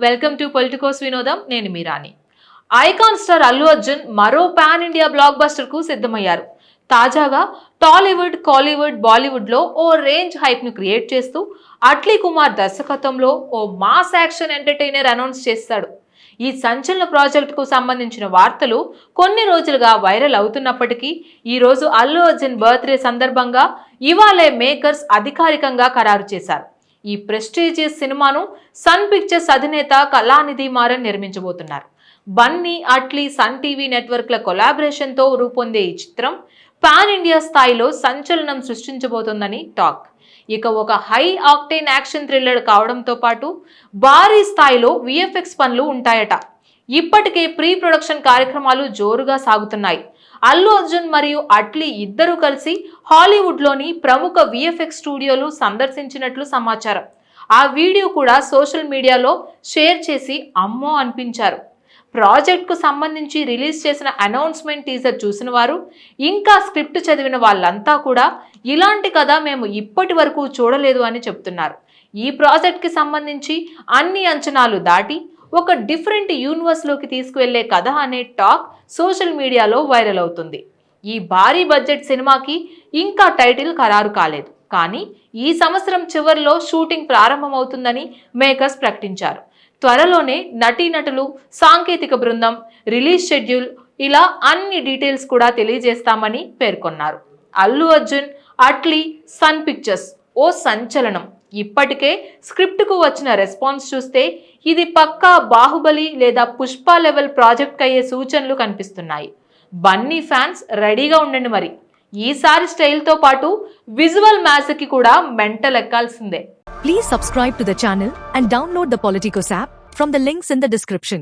Welcome to Politicos వినోదం. నేను మీరాని. Icon star Allu Arjun మరో పాన్ ఇండియా బ్లాక్ బస్టర్ కు సిద్ధమయ్యారు. తాజాగా టాలీవుడ్, కాలీవుడ్, బాలీవుడ్ లో ఓ రేంజ్ హైప్ ను క్రియేట్ చేస్తూ అట్లీ కుమార్ దర్శకత్వంలో ఓ మాస్ యాక్షన్ ఎంటర్టైనర్ అనౌన్స్ చేస్తాడు. ఈ సంచలన ప్రాజెక్టుకు సంబంధించిన వార్తలు కొన్ని రోజులుగా వైరల్ అవుతున్నప్పటికీ ఈ రోజు అల్లు అర్జున్ బర్త్డే సందర్భంగా ఇవాళే మేకర్స్ అధికారికంగా ఖరారు చేశారు. ఈ ప్రెస్టీజియస్ సినిమాను సన్ పిక్చర్స్ అధినేత కళానిధి మారన్ నిర్మించబోతున్నారు. బన్నీ, అట్లీ, సన్ టీవీ నెట్వర్క్ల కొలాబరేషన్తో రూపొందే ఈ చిత్రం పాన్ ఇండియా స్థాయిలో సంచలనం సృష్టించబోతోందని టాక్. ఇక ఒక హై ఆక్టేన్ యాక్షన్ థ్రిల్లర్ కావడంతో పాటు భారీ స్థాయిలో విఎఫ్ఎక్స్ పనులు ఉంటాయట. ఇప్పటికే ప్రీ ప్రొడక్షన్ కార్యక్రమాలు జోరుగా సాగుతున్నాయి. అల్లు అర్జున్ మరియు అట్లీ ఇద్దరు కలిసి హాలీవుడ్ లోని ప్రముఖ విఎఫ్ఎక్స్ స్టూడియోలు సందర్శించినట్లు సమాచారం. ఆ వీడియో కూడా సోషల్ మీడియాలో షేర్ చేసి అమ్మో అనిపించారు. ప్రాజెక్ట్ కు సంబంధించి రిలీజ్ చేసిన అనౌన్స్మెంట్ టీజర్ చూసిన వారు, ఇంకా స్క్రిప్ట్ చదివిన వాళ్ళంతా కూడా ఇలాంటి కథ మేము ఇప్పటి వరకు చూడలేదు అని చెప్తున్నారు. ఈ ప్రాజెక్ట్ కి సంబంధించి అన్ని అంచనాలు దాటి ఒక డిఫరెంట్ యూనివర్స్ లోకి తీసుకువెళ్లే కథ అనే టాక్ సోషల్ మీడియాలో వైరల్ అవుతుంది. ఈ భారీ బడ్జెట్ సినిమాకి ఇంకా టైటిల్ ఖరారు కాలేదు, కానీ ఈ సంవత్సరం చివరిలో షూటింగ్ ప్రారంభమవుతుందని మేకర్స్ ప్రకటించారు. త్వరలోనే నటీనటులు, సాంకేతిక బృందం, రిలీజ్ షెడ్యూల్ ఇలా అన్ని డీటెయిల్స్ కూడా తెలియజేస్తామని పేర్కొన్నారు. అల్లు అర్జున్, అట్లీ, సన్ పిక్చర్స్ ఓ సంచలనం. ఇప్పటికే స్క్రిప్ట్కు వచ్చిన రెస్పాన్స్ చూస్తే ఇది పక్కా బాహుబలి లేదా పుష్ప లెవెల్ ప్రాజెక్ట్ అయ్యే సూచనలు కనిపిస్తున్నాయి. బన్నీ ఫ్యాన్స్ రెడీగా ఉండండి. మరి ఈసారి స్టైల్తో పాటు విజువల్ మ్యాజిక్ కూడా mental ఎక్కాల్సిందే. Please subscribe to the channel and download the Politicos app from the links in the description.